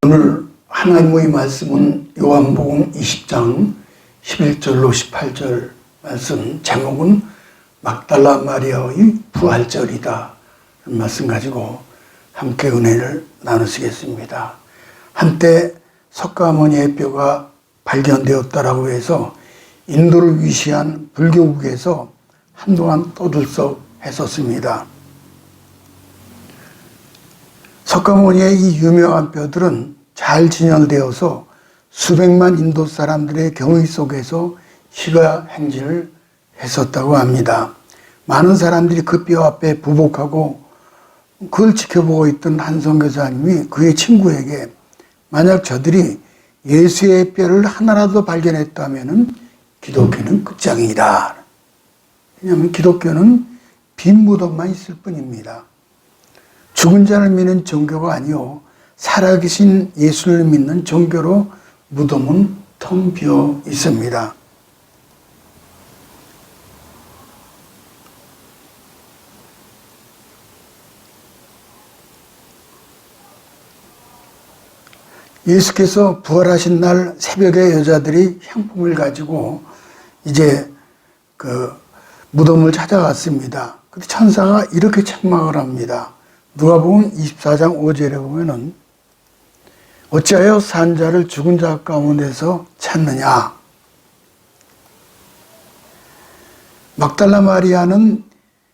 오늘 하나님의 말씀은 요한복음 20장 11절로 18절 말씀, 제목은 막달라 마리아의 부활절이다 말씀 가지고 함께 은혜를 나누시겠습니다. 한때 석가모니의 뼈가 발견되었다라고 해서 인도를 위시한 불교국에서 한동안 떠들썩했었습니다. 석가모니의 이 유명한 뼈들은 잘 진열되어서 수백만 인도 사람들의 경의 속에서 시가 행진을 했었다고 합니다. 많은 사람들이 그 뼈 앞에 부복하고 그걸 지켜보고 있던 한 선교사님이 그의 친구에게 만약 저들이 예수의 뼈를 하나라도 발견했다면 기독교는 끝장이다. 왜냐하면 기독교는 빈 무덤만 있을 뿐입니다. 죽은 자를 믿는 종교가 아니요 살아계신 예수를 믿는 종교로 무덤은 텅 비어 있습니다. 예수께서 부활하신 날 새벽에 여자들이 향품을 가지고 이제 그 무덤을 찾아갔습니다. 근데 천사가 이렇게 책망을 합니다. 누가복음 24장 5절에 보면은 어찌하여 산 자를 죽은 자 가운데서 찾느냐. 막달라 마리아는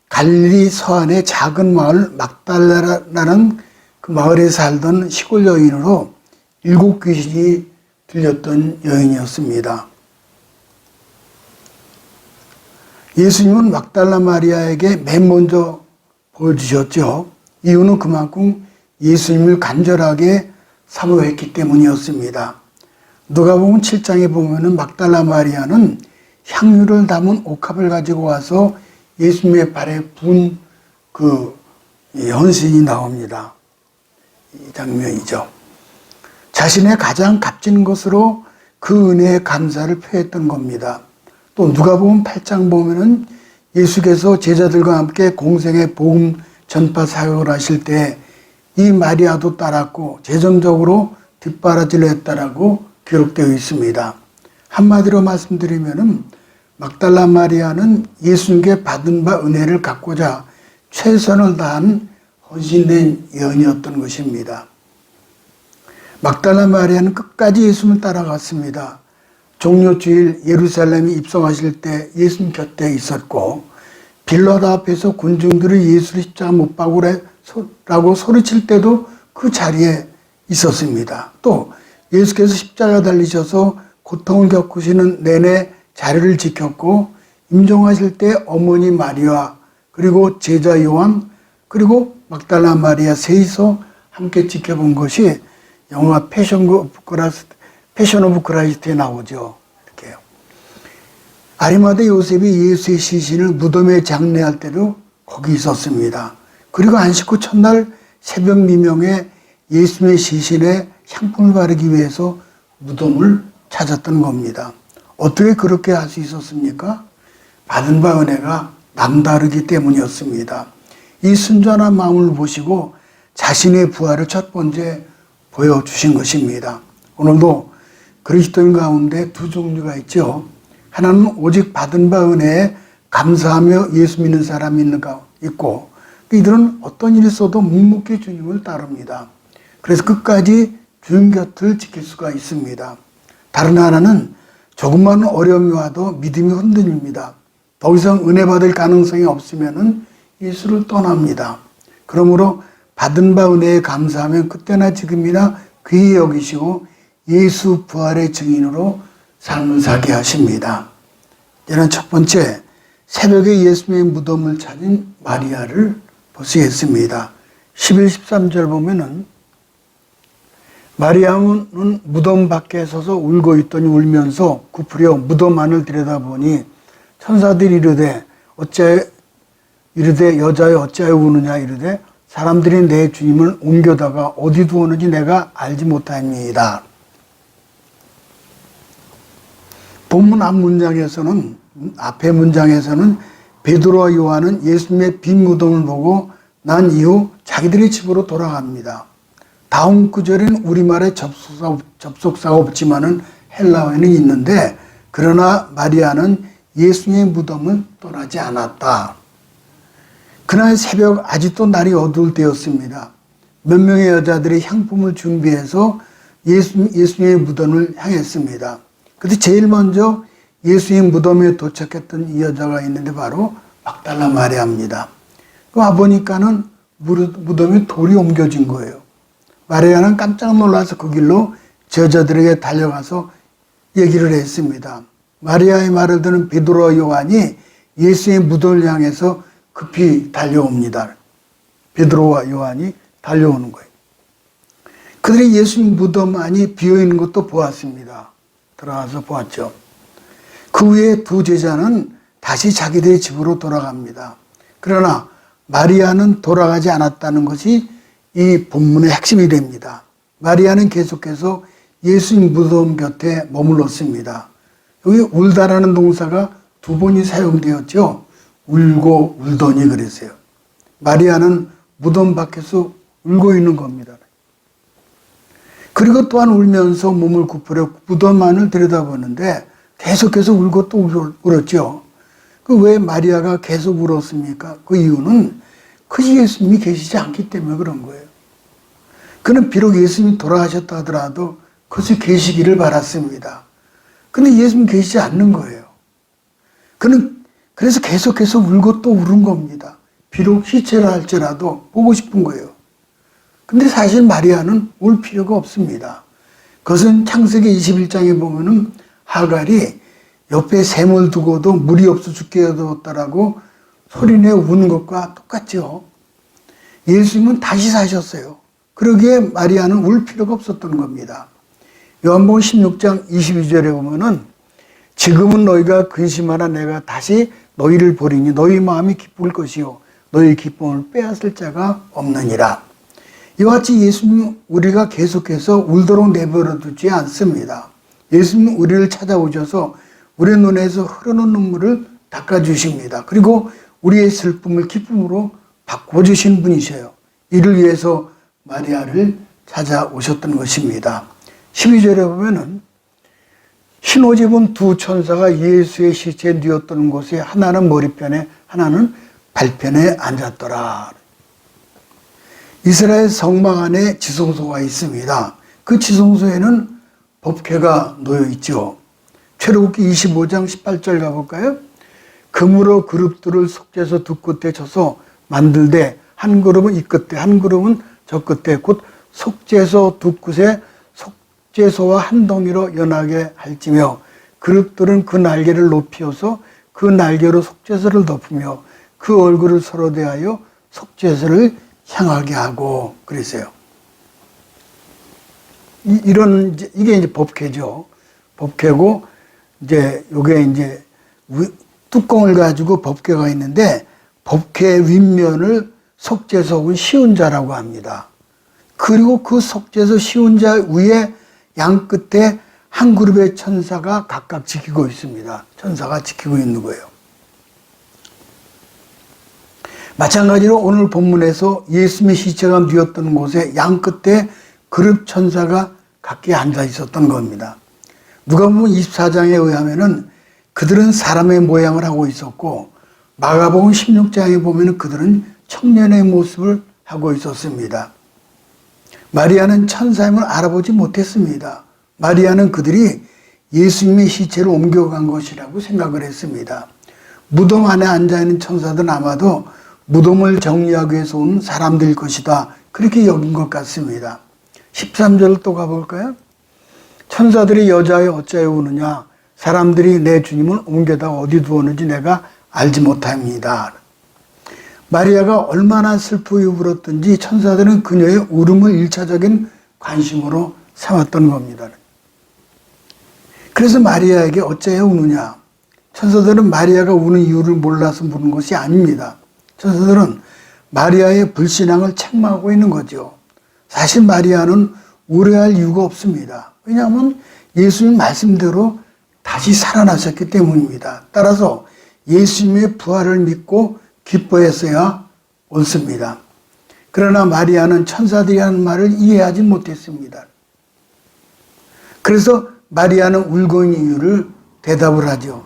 갈릴리 서안의 작은 마을 막달라라는 그 마을에 살던 시골 여인으로 7 귀신이 들렸던 여인이었습니다. 예수님은 막달라 마리아에게 맨 먼저 보여주셨죠. 이유는 그만큼 예수님을 간절하게 사모했기 때문이었습니다. 누가복음 7장에 보면은 막달라 마리아는 향유를 담은 옥합을 가지고 와서 예수님의 발에 부은 그 헌신이 나옵니다. 이 장면이죠. 자신의 가장 값진 것으로 그 은혜의 감사를 표했던 겁니다. 또 누가복음 8장 보면은 예수께서 제자들과 함께 공생의 복음 전파 사역을 하실 때 이 마리아도 따랐고 재정적으로 뒷바라지를 했다라고 기록되어 있습니다. 한마디로 말씀드리면은 막달라 마리아는 예수님께 받은 바 은혜를 갖고자 최선을 다한 헌신된 여인이었던 것입니다. 막달라 마리아는 끝까지 예수님을 따라갔습니다. 종료주일 예루살렘에 입성하실 때 예수님 곁에 있었고 빌라도 앞에서 군중들이 예수를 십자가 못 박으라고 소리칠 때도 그 자리에 있었습니다. 또 예수께서 십자가 달리셔서 고통을 겪으시는 내내 자리를 지켰고 임종하실 때 어머니 마리아 그리고 제자 요한 그리고 막달라 마리아 셋이서 함께 지켜본 것이 영화 패션 오브 크라이스트에 나오죠. 이렇게요. 아리마대 요셉이 예수의 시신을 무덤에 장례할 때도 거기 있었습니다. 그리고 안식 후 첫날 새벽 미명에 예수님의 시신에 향품을 바르기 위해서 무덤을 찾았던 겁니다. 어떻게 그렇게 할 수 있었습니까? 받은 바 은혜가 남다르기 때문이었습니다. 이 순전한 마음을 보시고 자신의 부활을 첫 번째 보여주신 것입니다. 오늘도 그리스도인 가운데 두 종류가 있죠. 하나는 오직 받은 바 은혜에 감사하며 예수 믿는 사람이 있고 이들은 어떤 일이 있어도 묵묵히 주님을 따릅니다. 그래서 끝까지 주님 곁을 지킬 수가 있습니다. 다른 하나는 조금만 어려움이 와도 믿음이 흔들립니다. 더 이상 은혜 받을 가능성이 없으면 예수를 떠납니다. 그러므로 받은 바 은혜에 감사하면 그때나 지금이나 귀히 여기시고 예수 부활의 증인으로 삶을 살게 하십니다. 이런 첫 번째, 새벽에 예수님의 무덤을 찾은 마리아를 보시겠습니다. 11, 13절 보면은 마리아는 무덤 밖에 서서 울고 있더니 울면서 굽으려 무덤 안을 들여다보니 천사들이 이르되 여자여 어찌하여 우느냐 이르되 사람들이 내 주님을 옮겨다가 어디 두었는지 내가 알지 못하니이다. 본문 앞에 문장에서는 베드로와 요한은 예수님의 빈 무덤을 보고 난 이후 자기들의 집으로 돌아갑니다. 다음 구절에는 우리말에 접속사가 없지만은 헬라어에는 있는데, 그러나 마리아는 예수님의 무덤을 떠나지 않았다. 그날 새벽 아직도 날이 어두울 때였습니다. 몇 명의 여자들이 향품을 준비해서 예수님의 무덤을 향했습니다. 그런데 제일 먼저 예수님 무덤에 도착했던 이 여자가 있는데 바로 막달라 마리아입니다. 와보니까는 무덤에 돌이 옮겨진 거예요. 마리아는 깜짝 놀라서 그 길로 여자들에게 달려가서 얘기를 했습니다. 마리아의 말을 듣는 베드로와 요한이 예수의 무덤을 향해서 급히 달려옵니다. 베드로와 요한이 달려오는 거예요. 그들이 예수님 무덤 안이 비어있는 것도 보았습니다. 들어가서 보았죠. 그 후에 두 제자는 다시 자기들의 집으로 돌아갑니다. 그러나 마리아는 돌아가지 않았다는 것이 이 본문의 핵심이 됩니다. 마리아는 계속해서 예수님 무덤 곁에 머물렀습니다. 여기 울다라는 동사가 두 번이 사용되었죠. 울고 울더니 그랬어요. 마리아는 무덤 밖에서 울고 있는 겁니다. 그리고 또한 울면서 몸을 굽으려 무덤 안을 들여다보는데 계속해서 울고 또 울었죠. 그 왜 마리아가 계속 울었습니까? 그 이유는 그 예수님이 계시지 않기 때문에 그런 거예요. 그는 비록 예수님이 돌아가셨다 하더라도 그것이 계시기를 바랐습니다. 근데 예수님 계시지 않는 거예요. 그는 그래서 계속해서 울고 또 울은 겁니다. 비록 시체라 할지라도 보고 싶은 거예요. 근데 사실 마리아는 울 필요가 없습니다. 그것은 창세기 21장에 보면은 하갈이 옆에 샘을 두고도 물이 없어 죽게 해뒀다라고 소리내 우는 것과 똑같죠. 예수님은 다시 사셨어요. 그러기에 마리아는 울 필요가 없었던 겁니다. 요한복음 16장 22절에 보면은 지금은 너희가 근심하나 내가 다시 너희를 보리니 너희 마음이 기쁠 것이요 너희 기쁨을 빼앗을 자가 없느니라. 이와 같이 예수님은 우리가 계속해서 울도록 내버려 두지 않습니다. 예수님은 우리를 찾아오셔서 우리 눈에서 흐르는 눈물을 닦아주십니다. 그리고 우리의 슬픔을 기쁨으로 바꿔주신 분이셔요. 이를 위해서 마리아를 찾아오셨던 것입니다. 12절에 보면은 흰 옷 입은 두 천사가 예수의 시체에 누웠던 곳에 하나는 머리편에 하나는 발편에 앉았더라. 이스라엘 성막 안에 지성소가 있습니다. 그 지성소에는 법궤가 놓여 있죠. 출애굽기 25장 18절 가볼까요? 금으로 그룹들을 속죄소 두 끝에 쳐서 만들되 한 그룹은 이 끝에 한 그룹은 저 끝에 곧 속죄소 두 끝에 속죄소와 한 덩이로 연하게 할지며 그룹들은 그 날개를 높이어서 그 날개로 속죄소를 덮으며 그 얼굴을 서로 대하여 속죄소를 향하게 하고 그랬어요. 이게 이제 법궤죠. 법궤고 이제 요게 이제 뚜껑을 가지고 법궤가 있는데 법궤 윗면을 속죄소 혹은 시운자라고 합니다. 그리고 그 속죄소 시운자 위에 양 끝에 한 그룹의 천사가 각각 지키고 있습니다. 천사가 지키고 있는 거예요. 마찬가지로 오늘 본문에서 예수님의 시체가 누웠던 곳에 양 끝에 그룹 천사가 각기 앉아 있었던 겁니다. 누가복음 24장에 의하면은 그들은 사람의 모양을 하고 있었고 마가복음 16장에 보면은 그들은 청년의 모습을 하고 있었습니다. 마리아는 천사임을 알아보지 못했습니다. 마리아는 그들이 예수님의 시체를 옮겨간 것이라고 생각을 했습니다. 무덤 안에 앉아있는 천사들은 아마도 무덤을 정리하기 위해서 온 사람들일 것이다. 그렇게 여긴 것 같습니다. 13절을 또 가볼까요? 천사들이 여자여 어찌하여 우느냐? 사람들이 내 주님을 옮겨다 어디 두었는지 내가 알지 못합니다. 마리아가 얼마나 슬프게 울었든지 천사들은 그녀의 울음을 1차적인 관심으로 삼았던 겁니다. 그래서 마리아에게 어찌하여 우느냐? 천사들은 마리아가 우는 이유를 몰라서 물은 것이 아닙니다. 천사들은 마리아의 불신앙을 책망하고 있는 거죠. 사실 마리아는 우려할 이유가 없습니다. 왜냐하면 예수님 말씀대로 다시 살아나셨기 때문입니다. 따라서 예수님의 부활을 믿고 기뻐했어야 옳습니다. 그러나 마리아는 천사들이 하는 말을 이해하지 못했습니다. 그래서 마리아는 울고 있는 이유를 대답을 하죠.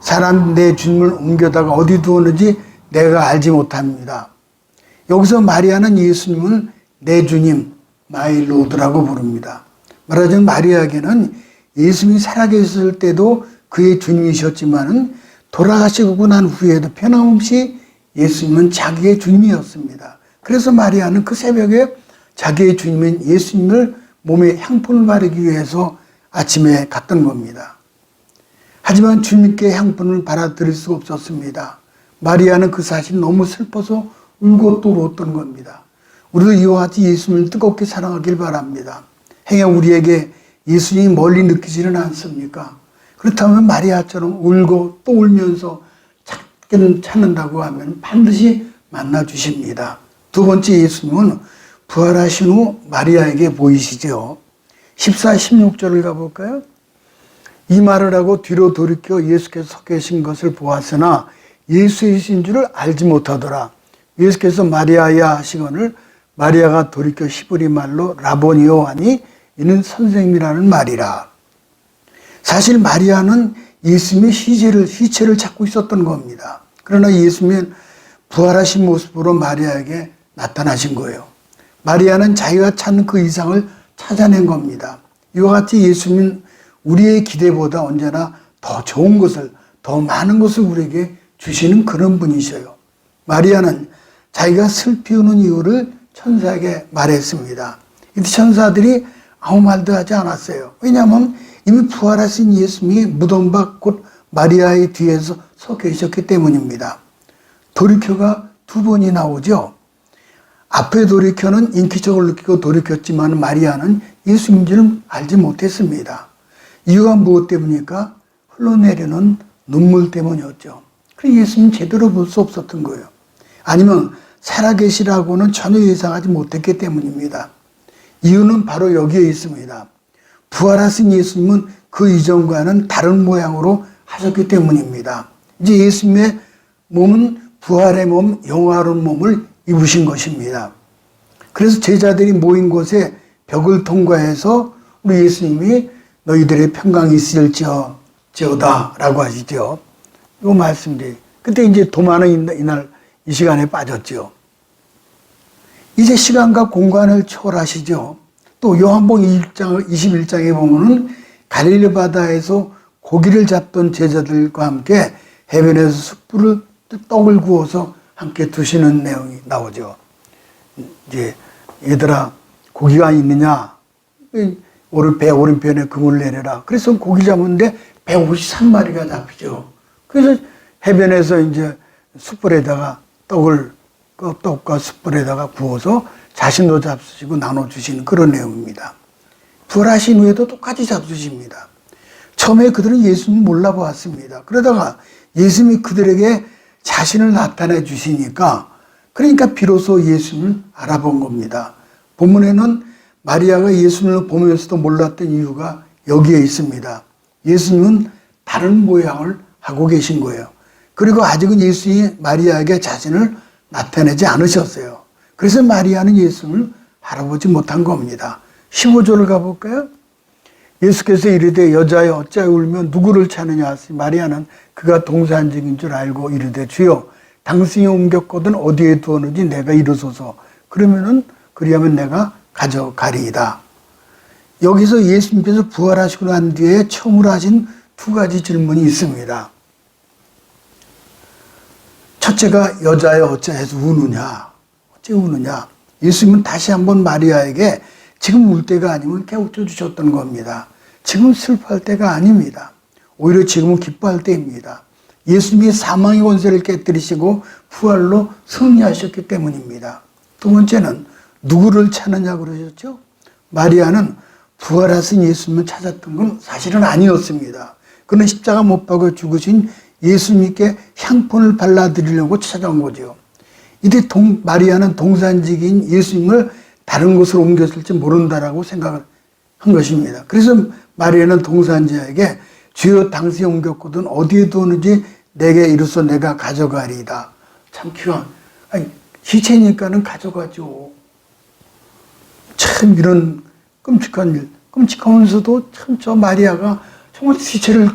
사람 내 주님을 옮겨다가 어디 두었는지 내가 알지 못합니다. 여기서 마리아는 예수님을 내 주님, 마이 로드라고 부릅니다. 말하자면 마리아에게는 예수님이 살아계셨을 때도 그의 주님이셨지만은 돌아가시고 난 후에도 변함없이 예수님은 자기의 주님이었습니다. 그래서 마리아는 그 새벽에 자기의 주님인 예수님을 몸에 향품을 바르기 위해서 아침에 갔던 겁니다. 하지만 주님께 향품을 받아들일 수 없었습니다. 마리아는 그 사실이 너무 슬퍼서 울고 또 울었던 겁니다. 우리도 이와 같이 예수님을 뜨겁게 사랑하길 바랍니다. 행여 우리에게 예수님이 멀리 느끼지는 않습니까? 그렇다면 마리아처럼 울고 또 울면서 찾는다고 하면 반드시 만나 주십니다. 두 번째, 예수님은 부활하신 후 마리아에게 보이시죠. 14, 16절을 가볼까요? 이 말을 하고 뒤로 돌이켜 예수께서 서 계신 것을 보았으나 예수이신 줄을 알지 못하더라. 예수께서 마리아야 하시거늘 마리아가 돌이켜 히브리 말로 라보니오 하니 이는 선생님이라는 말이라. 사실 마리아는 예수님의 시체를 찾고 있었던 겁니다. 그러나 예수님은 부활하신 모습으로 마리아에게 나타나신 거예요. 마리아는 자기가 찾는 그 이상을 찾아낸 겁니다. 이와 같이 예수님은 우리의 기대보다 언제나 더 좋은 것을, 더 많은 것을 우리에게 주시는 그런 분이셔요. 마리아는 자기가 슬피 우는 이유를 천사에게 말했습니다. 이때 천사들이 아무 말도 하지 않았어요. 왜냐하면 이미 부활하신 예수님이 무덤 밖 곧 마리아의 뒤에서 서 계셨기 때문입니다. 돌이켜가 두 번이 나오죠. 앞에 돌이켜는 인기척을 느끼고 돌이켰지만 마리아는 예수님인지는 알지 못했습니다. 이유가 무엇 때문입니까? 흘러내리는 눈물 때문이었죠. 그래서 예수님 제대로 볼 수 없었던 거예요. 아니면 살아계시라고는 전혀 예상하지 못했기 때문입니다. 이유는 바로 여기에 있습니다. 부활하신 예수님은 그 이전과는 다른 모양으로 하셨기 때문입니다. 이제 예수님의 몸은 부활의 몸, 영화로운 몸을 입으신 것입니다. 그래서 제자들이 모인 곳에 벽을 통과해서 우리 예수님이 너희들의 평강이 있을지어다 라고 하시죠. 이 말씀드려요. 그때 이제 도마는 이날 이 시간에 빠졌죠. 이제 시간과 공간을 초월하시죠. 또 요한복음 21장에 보면은 갈릴리 바다에서 고기를 잡던 제자들과 함께 해변에서 숯불을 떡을 구워서 함께 드시는 내용이 나오죠. 이제 얘들아 고기가 있느냐? 배 오른편에 금을 내려라. 그래서 고기 잡았는데 153마리가 잡히죠. 그래서 해변에서 이제 숯불에다가 떡과 숯불에다가 구워서 자신도 잡수시고 나눠주시는 그런 내용입니다. 부활하신 후에도 똑같이 잡수십니다. 처음에 그들은 예수님을 몰라보았습니다. 그러다가 예수님이 그들에게 자신을 나타내 주시니까 그러니까 비로소 예수님을 알아본 겁니다. 본문에는 마리아가 예수님을 보면서도 몰랐던 이유가 여기에 있습니다. 예수님은 다른 모양을 하고 계신 거예요. 그리고 아직은 예수님이 마리아에게 자신을 나타내지 않으셨어요. 그래서 마리아는 예수님을 알아보지 못한 겁니다. 15절을 가볼까요? 예수께서 이르되 여자여 어찌하여 울며 누구를 찾느냐 하시니 마리아는 그가 동산직인 줄 알고 이르되 주여 당신이 옮겼거든 어디에 두었는지 내가 이르소서. 그리하면 내가 가져가리이다. 여기서 예수님께서 부활하시고 난 뒤에 처음으로 하신 두 가지 질문이 있습니다. 첫째가 여자여 어찌해서 우느냐? 어찌 우느냐? 예수님은 다시 한번 마리아에게 지금 울 때가 아니면 깨우쳐 주셨던 겁니다. 지금 슬퍼할 때가 아닙니다. 오히려 지금은 기뻐할 때입니다. 예수님이 사망의 권세를 깨뜨리시고 부활로 승리하셨기 때문입니다. 두 번째는 누구를 찾느냐 그러셨죠? 마리아는 부활하신 예수님을 찾았던 건 사실은 아니었습니다. 그는 십자가 못 박아 죽으신 예수님께 향품을 발라드리려고 찾아온 거죠. 이때 마리아는 동산직인 예수님을 다른 곳으로 옮겼을지 모른다라고 생각을 한 것입니다. 그래서 마리아는 동산자에게 주여 당신이 옮겼거든 어디에 두었는지 내게 이르소 내가 가져가리이다. 참 귀한 시체니까는 가져가죠. 참 이런 끔찍한 일, 끔찍하면서도 참 저 마리아가 정말 시체를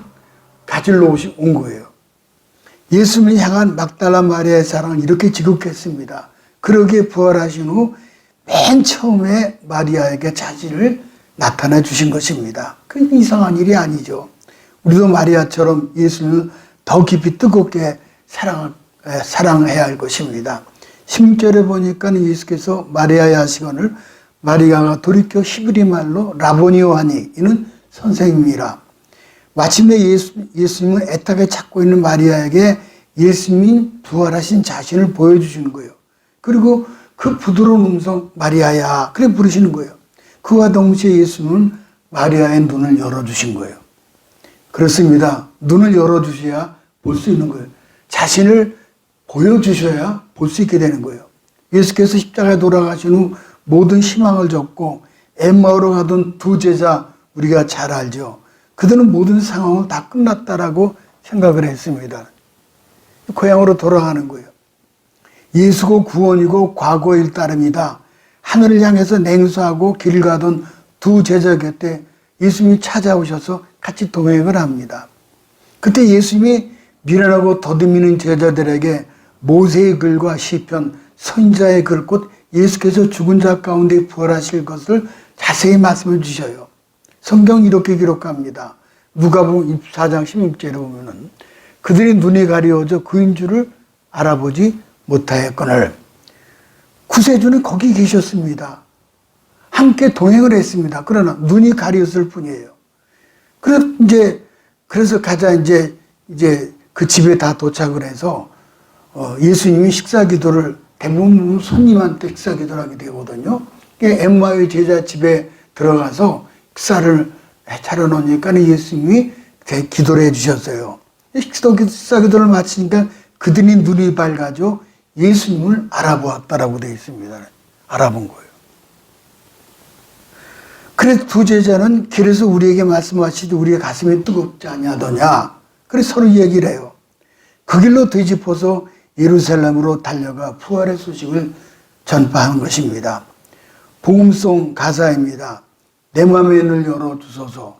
가지러 온 거예요. 예수님을 향한 막달라 마리아의 사랑은 이렇게 지극했습니다. 그러기에 부활하신 후 맨 처음에 마리아에게 자신을 나타내 주신 것입니다. 그 이상한 일이 아니죠. 우리도 마리아처럼 예수님을 더 깊이 뜨겁게 사랑해야 할 것입니다. 16절에 보니까 예수께서 마리아의 하시거늘 마리아가 돌이켜 히브리 말로 라보니오 하니 이는 선생님이라. 마침내 예수님은 애타게 찾고 있는 마리아에게 예수님이 부활하신 자신을 보여주시는 거예요. 그리고 그 부드러운 음성 마리아야 그래 부르시는 거예요. 그와 동시에 예수님은 마리아의 눈을 열어주신 거예요. 그렇습니다. 눈을 열어주셔야 볼 수 있는 거예요. 자신을 보여주셔야 볼 수 있게 되는 거예요. 예수께서 십자가에 돌아가신 후 모든 희망을 접고 엠마오로 가던 두 제자 우리가 잘 알죠. 그들은 모든 상황을 다 끝났다라고 생각을 했습니다. 고향으로 돌아가는 거예요. 예수고 구원이고 과거일 따름이다. 하늘을 향해서 냉수하고 길을 가던 두 제자 곁에 예수님이 찾아오셔서 같이 동행을 합니다. 그때 예수님이 미련하고 더듬이는 제자들에게 모세의 글과 시편, 선지자의 글, 곧 예수께서 죽은 자 가운데 부활하실 것을 자세히 말씀해 주셔요. 성경 이렇게 기록합니다. 누가복음 24장 16절에 보면은 그들이 눈이 가려워져 그인 줄을 알아보지 못하였거늘. 구세주는 거기 계셨습니다. 함께 동행을 했습니다. 그러나 눈이 가렸을 뿐이에요. 그래서 가자 이제 그 집에 다 도착을 해서 예수님이 식사 기도를 대부분 손님한테 식사 기도를 하게 되거든요. 엠마오의 제자 집에 들어가서 식사를 차려놓으니까 예수님이 기도를 해주셨어요. 식사 기도를 마치니까 그들이 눈이 밝아져 예수님을 알아보았다라고 되어 있습니다. 알아본 거예요. 그래서 두 제자는 길에서 우리에게 말씀하시되 우리의 가슴이 뜨겁지 아니하더냐. 그래서 서로 얘기를 해요. 그 길로 뒤집어서 예루살렘으로 달려가 부활의 소식을 전파하는 것입니다. 복음송 가사입니다. 내 맘의 눈을 열어주소서.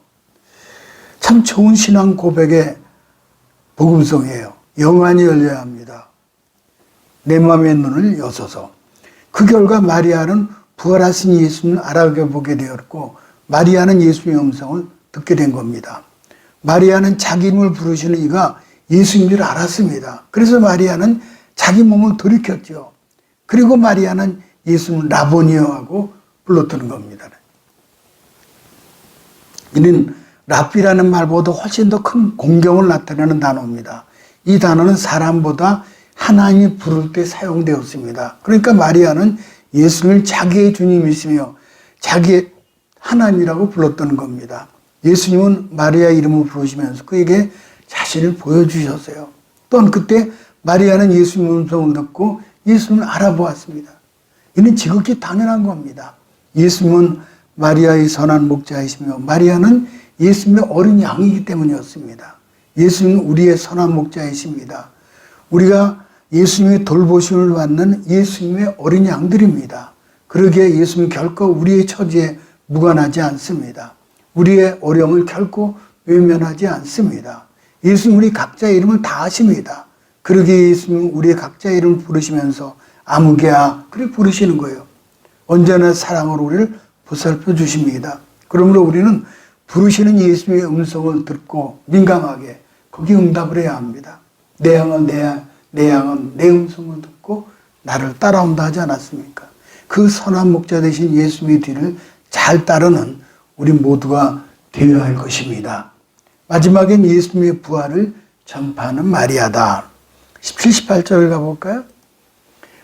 참 좋은 신앙 고백의 복음송이에요. 영안이 열려야 합니다. 내 맘의 눈을 여소서. 그 결과 마리아는 부활하신 예수님을 알아보게 되었고 마리아는 예수님의 음성을 듣게 된 겁니다. 마리아는 자기 이름을 부르시는 이가 예수님인 줄 알았습니다. 그래서 마리아는 자기 몸을 돌이켰죠. 그리고 마리아는 예수님을 라보니오하고 불렀던 겁니다. 이는 랍비라는 말보다 훨씬 더 큰 공경을 나타내는 단어입니다. 이 단어는 사람보다 하나님이 부를 때 사용되었습니다. 그러니까 마리아는 예수님을 자기의 주님이시며 자기의 하나님이라고 불렀던 겁니다. 예수님은 마리아 이름을 부르시면서 그에게 자신을 보여주셨어요. 또한 그때 마리아는 예수님 음성을 듣고 예수님을 알아보았습니다. 이는 지극히 당연한 겁니다. 예수님은 마리아의 선한 목자이시며 마리아는 예수님의 어린 양이기 때문이었습니다. 예수님은 우리의 선한 목자이십니다. 우리가 예수님의 돌보심을 받는 예수님의 어린 양들입니다. 그러기에 예수님은 결코 우리의 처지에 무관하지 않습니다. 우리의 어려움을 결코 외면하지 않습니다. 예수님 우리 각자의 이름을 다 아십니다. 그러기에 예수님은 우리의 각자의 이름을 부르시면서 아무개야 그렇게 부르시는 거예요. 언제나 사랑으로 우리를 보살펴 주십니다. 그러므로 우리는 부르시는 예수님의 음성을 듣고 민감하게 거기 응답을 해야 합니다. 내 양은 내 음성을 듣고 나를 따라온다 하지 않았습니까? 그 선한 목자 되신 예수님의 뒤를 잘 따르는 우리 모두가 되어야 할 것입니다. 마지막엔 예수님의 부활을 전파하는 마리아다. 17, 18절을 가볼까요?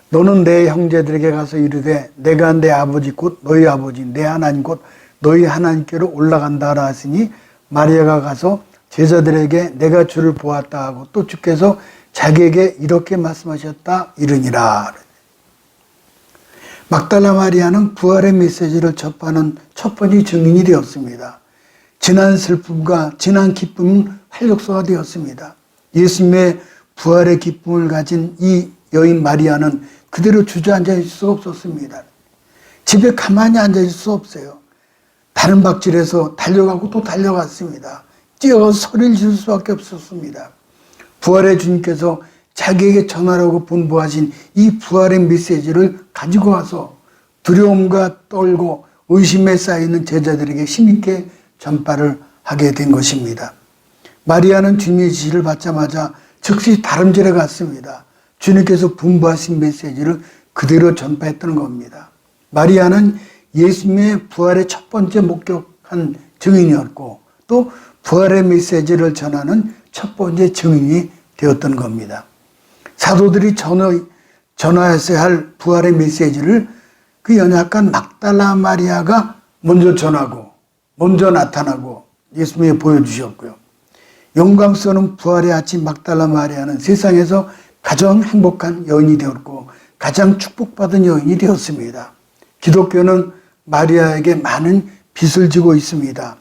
너는 내 형제들에게 가서 이르되 내가 내 아버지 곧 너희 아버지 내 하나님 곧 너희 하나님께로 올라간다 하라 하시니 마리아가 가서 제자들에게 내가 주를 보았다 하고 또 주께서 자기에게 이렇게 말씀하셨다 이르니라. 막달라 마리아는 부활의 메시지를 접하는 첫 번째 증인이 되었습니다. 지난 슬픔과 지난 기쁨은 활력소가 되었습니다. 예수님의 부활의 기쁨을 가진 이 여인 마리아는 그대로 주저앉아 있을 수가 없었습니다. 집에 가만히 앉아 있을 수 없어요. 다른 박질에서 달려가고 또 달려갔습니다. 뛰어가서 소리를 지를 수밖에 없었습니다. 부활의 주님께서 자기에게 전하라고 분부하신 이 부활의 메시지를 가지고 와서 두려움과 떨고 의심에 쌓이는 제자들에게 힘있게 전파를 하게 된 것입니다. 마리아는 주님의 지시를 받자마자 즉시 다름질에 갔습니다. 주님께서 분부하신 메시지를 그대로 전파했던 겁니다. 마리아는 예수님의 부활의 첫 번째 목격한 증인이었고 또 부활의 메시지를 전하는 첫 번째 증인이 되었던 겁니다. 사도들이 전하였어야 할 부활의 메시지를 그 연약한 막달라 마리아가 먼저 전하고 먼저 나타나고 예수님에 보여주셨고요. 영광스러운 부활의 아침 막달라 마리아는 세상에서 가장 행복한 여인이 되었고 가장 축복받은 여인이 되었습니다. 기독교는 마리아에게 많은 빚을 지고 있습니다.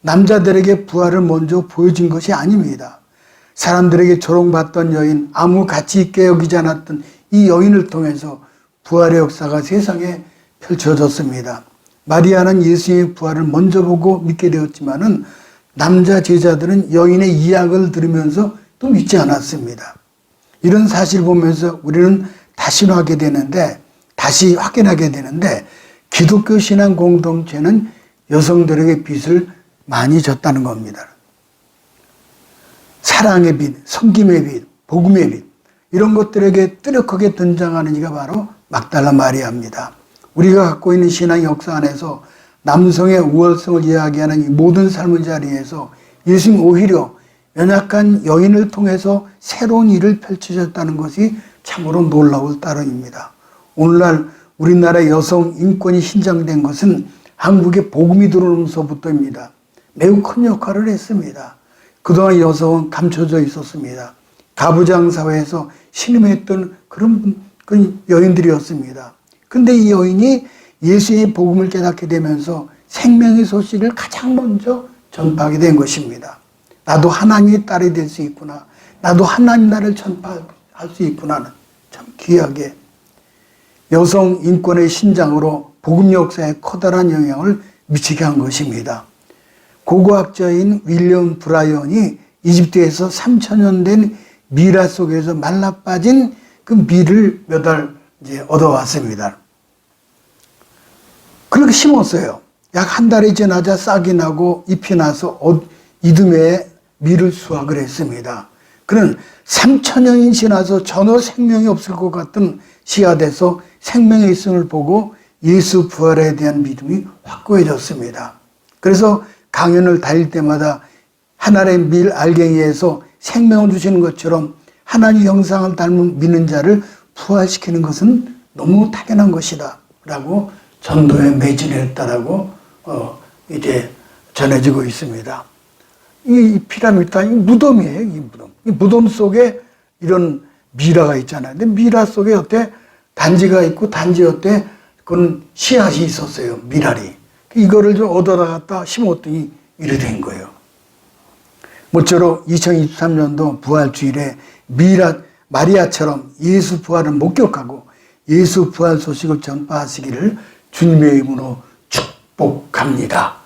남자들에게 부활을 먼저 보여준 것이 아닙니다. 사람들에게 조롱받던 여인, 아무 가치 있게 여기지 않았던 이 여인을 통해서 부활의 역사가 세상에 펼쳐졌습니다. 마리아는 예수님의 부활을 먼저 보고 믿게 되었지만은 남자 제자들은 여인의 이야기를 들으면서 또 믿지 않았습니다. 이런 사실을 보면서 우리는 다시 확인하게 되는데 기독교 신앙 공동체는 여성들에게 빚을 많이 졌다는 겁니다. 사랑의 빚, 섬김의 빚, 복음의 빚 이런 것들에게 뚜렷하게 등장하는 이가 바로 막달라 마리아입니다. 우리가 갖고 있는 신앙 역사 안에서 남성의 우월성을 이야기하는 이 모든 삶의 자리에서 예수님 오히려 연약한 여인을 통해서 새로운 일을 펼치셨다는 것이 참으로 놀라울 따름입니다. 오늘날 우리나라 여성 인권이 신장된 것은 한국에 복음이 들어오면서부터입니다. 매우 큰 역할을 했습니다. 그동안 여성은 감춰져 있었습니다. 가부장 사회에서 신음했던 그런 여인들이었습니다. 근데 이 여인이 예수의 복음을 깨닫게 되면서 생명의 소식을 가장 먼저 전파하게 된 것입니다. 나도 하나님의 딸이 될 수 있구나. 나도 하나님 나라를 전파할 수 있구나. 참 귀하게 여성 인권의 신장으로 복음 역사에 커다란 영향을 미치게 한 것입니다. 고고학자인 윌리엄 브라이언이 이집트에서 3000년 된 미라 속에서 말라빠진 그 밀을 몇 알 얻어왔습니다. 그렇게 심었어요. 약 한 달이 지나자 싹이 나고 잎이 나서 이듬해에 밀을 수확을 했습니다. 그는 3000년이 지나서 전혀 생명이 없을 것 같은 씨앗에서 생명의 있음을 보고 예수 부활에 대한 믿음이 확고해졌습니다. 그래서 강연을 다닐 때마다 하나의 밀 알갱이에서 생명을 주시는 것처럼 하나님 형상을 닮은 믿는 자를 부활시키는 것은 너무 당연한 것이다 라고 전도에 매진했다라고 이제 전해지고 있습니다. 이 피라미드, 이 무덤이에요. 이 무덤. 이 무덤 속에 이런 미라가 있잖아요. 근데 미라 속에 어때 단지가 있고 단지 어때 그건 씨앗이 있었어요. 미랄이. 이거를 좀 얻어다갔다 심었더니 이래 된 거예요. 모쪼록 2023년도 부활주일에 마리아처럼 예수 부활을 목격하고 예수 부활 소식을 전파하시기를 주님의 이름으로 축복합니다.